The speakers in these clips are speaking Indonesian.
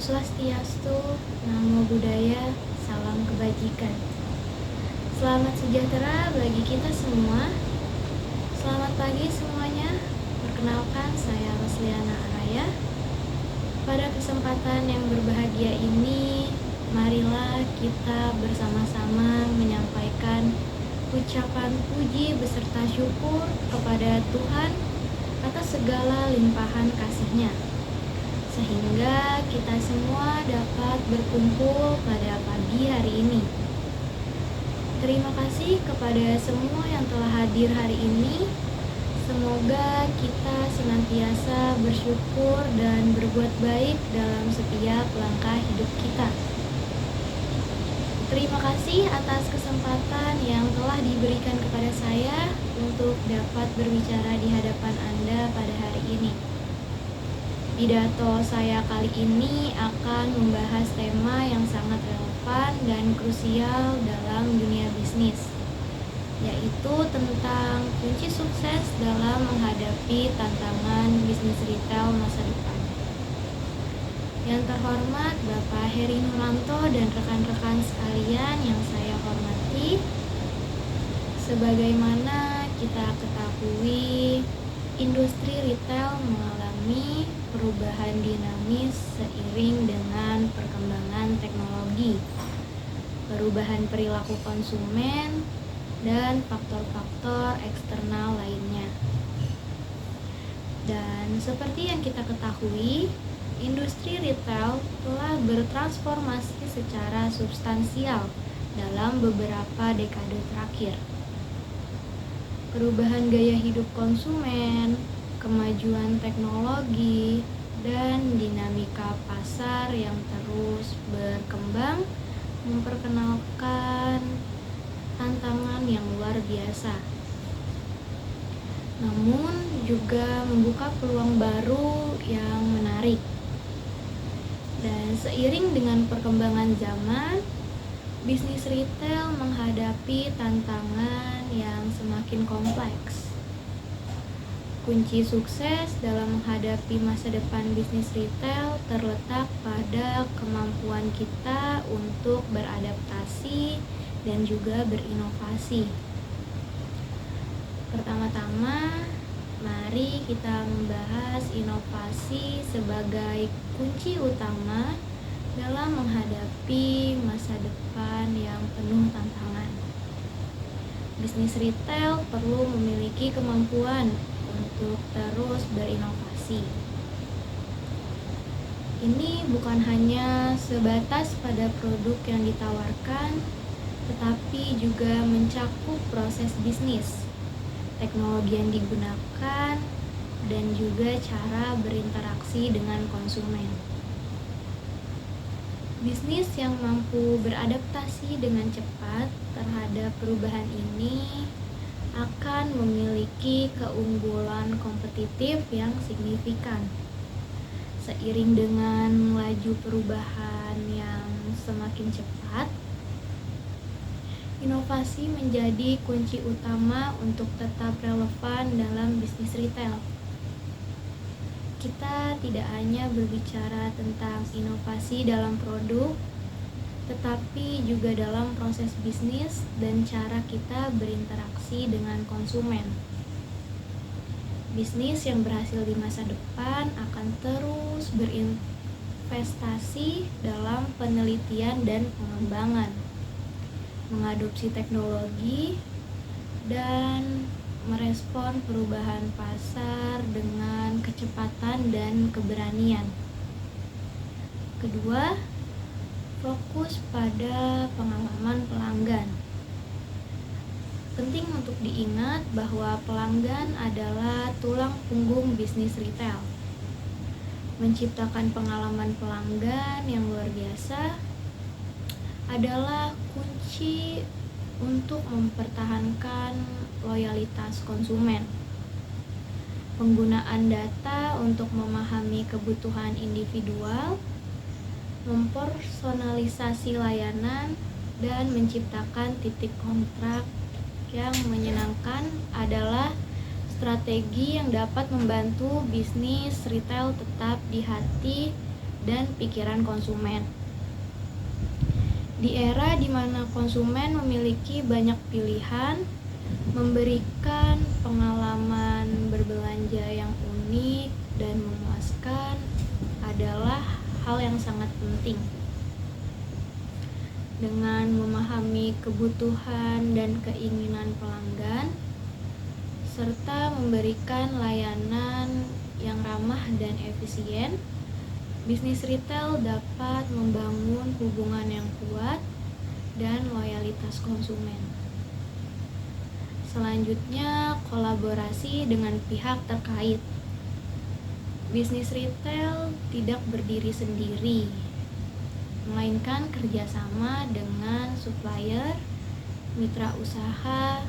Swastiastu, Namo Buddhaya, Salam Kebajikan. Selamat sejahtera bagi kita semua. Selamat pagi semuanya. Perkenalkan, saya Rosliana Araya. Pada kesempatan yang berbahagia ini, marilah kita bersama-sama menyampaikan ucapan puji beserta syukur kepada Tuhan atas segala limpahan kasih-Nya, sehingga kita semua dapat berkumpul pada pagi hari ini. Terima kasih kepada semua yang telah hadir hari ini. Semoga kita senantiasa bersyukur dan berbuat baik dalam setiap langkah hidup kita. Terima kasih atas kesempatan yang telah diberikan kepada saya untuk dapat berbicara di hadapan Anda pada hari ini. Pidato saya kali ini akan membahas tema yang sangat relevan dan krusial dalam dunia bisnis, yaitu tentang kunci sukses dalam menghadapi tantangan bisnis retail masa depan. Yang terhormat Bapak Heri Nuranto dan rekan-rekan sekalian yang saya hormati, sebagaimana kita ketahui, industri retail mengalami perubahan dinamis seiring dengan perkembangan teknologi, perubahan perilaku konsumen, dan faktor-faktor eksternal lainnya. Dan seperti yang kita ketahui, industri retail telah bertransformasi secara substansial dalam beberapa dekade terakhir. Perubahan gaya hidup konsumen, kemajuan teknologi, dan dinamika pasar yang terus berkembang memperkenalkan tantangan yang luar biasa. Namun juga membuka peluang baru yang menarik. Dan seiring dengan perkembangan zaman, bisnis retail menghadapi tantangan yang semakin kompleks. Kunci sukses dalam menghadapi masa depan bisnis retail terletak pada kemampuan kita untuk beradaptasi dan juga berinovasi. Pertama-tama, mari kita membahas inovasi sebagai kunci utama dalam menghadapi masa depan yang penuh tantangan. Bisnis retail perlu memiliki kemampuan untuk terus berinovasi. Ini bukan hanya sebatas pada produk yang ditawarkan, tetapi juga mencakup proses bisnis, teknologi yang digunakan, dan juga cara berinteraksi dengan konsumen. Bisnis yang mampu beradaptasi dengan cepat terhadap perubahan ini akan memiliki keunggulan kompetitif yang signifikan. Seiring dengan laju perubahan yang semakin cepat, inovasi menjadi kunci utama untuk tetap relevan dalam bisnis retail. Kita tidak hanya berbicara tentang inovasi dalam produk, tetapi juga dalam proses bisnis dan cara kita berinteraksi dengan konsumen. Bisnis yang berhasil di masa depan akan terus berinvestasi dalam penelitian dan pengembangan, mengadopsi teknologi, dan merespon perubahan pasar dengan kecepatan dan keberanian. Kedua, fokus pada pengalaman pelanggan. Penting untuk diingat bahwa pelanggan adalah tulang punggung bisnis retail. Menciptakan pengalaman pelanggan yang luar biasa adalah kunci untuk mempertahankan loyalitas konsumen. Penggunaan data untuk memahami kebutuhan individual, mempersonalisasi layanan, dan menciptakan titik kontrak yang menyenangkan adalah strategi yang dapat membantu bisnis retail tetap di hati dan pikiran konsumen. Di era di mana konsumen memiliki banyak pilihan, memberikan pengalaman berbelanja yang unik dan memuaskan adalah hal yang sangat penting. Dengan memahami kebutuhan dan keinginan pelanggan, serta memberikan layanan yang ramah dan efisien, bisnis retail dapat membangun hubungan yang kuat dan loyalitas konsumen. Selanjutnya, kolaborasi dengan pihak terkait. Bisnis retail tidak berdiri sendiri, melainkan kerjasama dengan supplier, mitra usaha,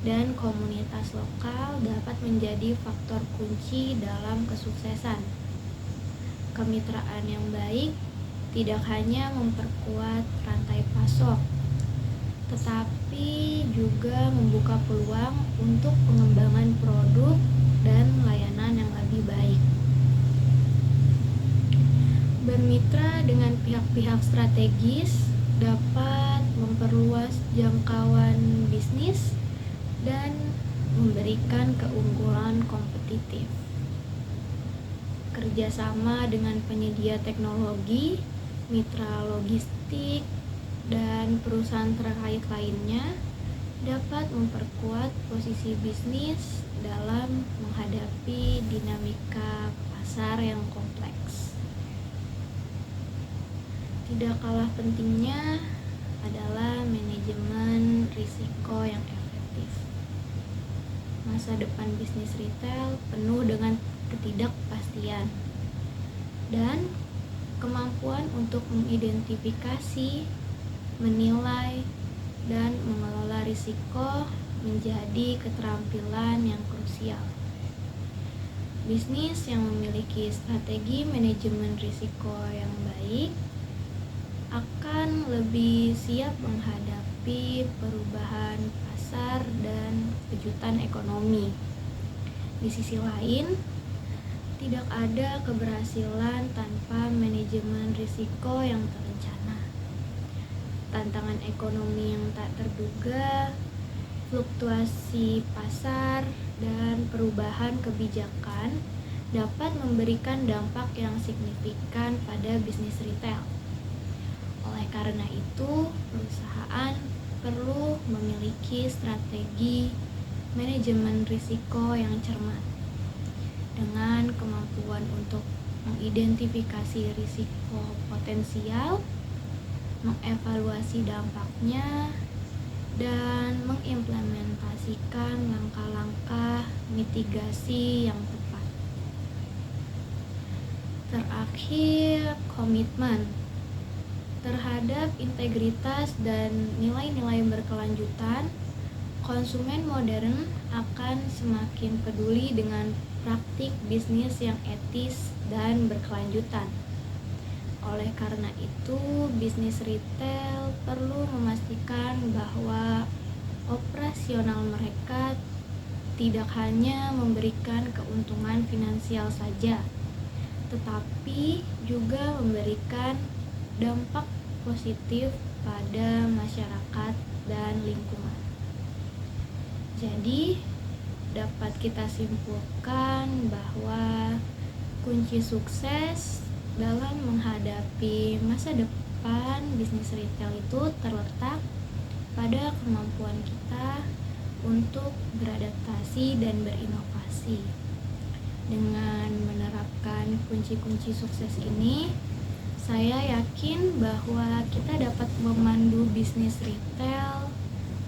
dan komunitas lokal dapat menjadi faktor kunci dalam kesuksesan. Kemitraan yang baik tidak hanya memperkuat rantai pasok, tetapi juga membuka peluang untuk pengembangan produk dan layanan yang lebih baik. Bermitra dengan pihak-pihak strategis dapat memperluas jangkauan bisnis dan memberikan keunggulan kompetitif. Kerjasama dengan penyedia teknologi, mitra logistik, dan perusahaan terkait lainnya dapat memperkuat posisi bisnis dalam menghadapi dinamika pasar yang kompleks. Tidak kalah pentingnya adalah manajemen risiko yang efektif. Masa depan bisnis retail penuh dengan ketidakpastian dan kemampuan untuk mengidentifikasi, menilai, dan mengelola risiko menjadi keterampilan yang krusial. Bisnis yang memiliki strategi manajemen risiko yang baik akan lebih siap menghadapi perubahan pasar dan kejutan ekonomi. Di sisi lain, tidak ada keberhasilan tanpa manajemen risiko yang terencana. Tantangan ekonomi yang tak terduga, fluktuasi pasar, dan perubahan kebijakan dapat memberikan dampak yang signifikan pada bisnis retail. Oleh karena itu, perusahaan perlu memiliki strategi manajemen risiko yang cermat. Dengan kemampuan untuk mengidentifikasi risiko potensial, mengevaluasi dampaknya, dan mengimplementasikan langkah-langkah mitigasi yang tepat. Terakhir, komitmen terhadap integritas dan nilai-nilai berkelanjutan. Konsumen modern akan semakin peduli dengan praktik bisnis yang etis dan berkelanjutan. Oleh karena itu, bisnis retail perlu memastikan bahwa operasional mereka tidak hanya memberikan keuntungan finansial saja, tetapi juga memberikan dampak positif pada masyarakat dan lingkungan. Jadi, dapat kita simpulkan bahwa kunci sukses dalam menghadapi masa depan bisnis retail itu terletak pada kemampuan kita untuk beradaptasi dan berinovasi. Dengan menerapkan kunci-kunci sukses ini, saya yakin bahwa kita dapat memandu bisnis retail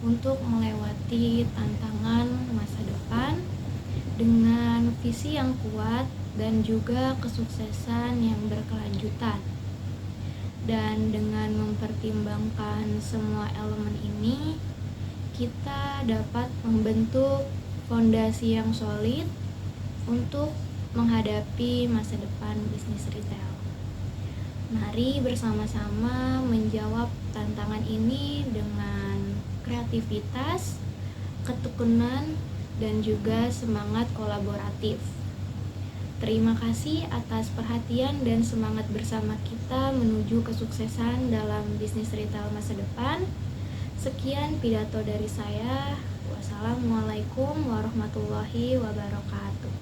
untuk melewati tantangan masa depan dengan visi yang kuat dan juga kesuksesan yang berkelanjutan. Dan dengan mempertimbangkan semua elemen ini, kita dapat membentuk fondasi yang solid untuk menghadapi masa depan bisnis retail. Mari bersama-sama menjawab tantangan ini dengan kreativitas, ketekunan, dan juga semangat kolaboratif. Terima kasih atas perhatian dan semangat bersama kita menuju kesuksesan dalam bisnis retail masa depan. Sekian pidato dari saya. Wassalamualaikum warahmatullahi wabarakatuh.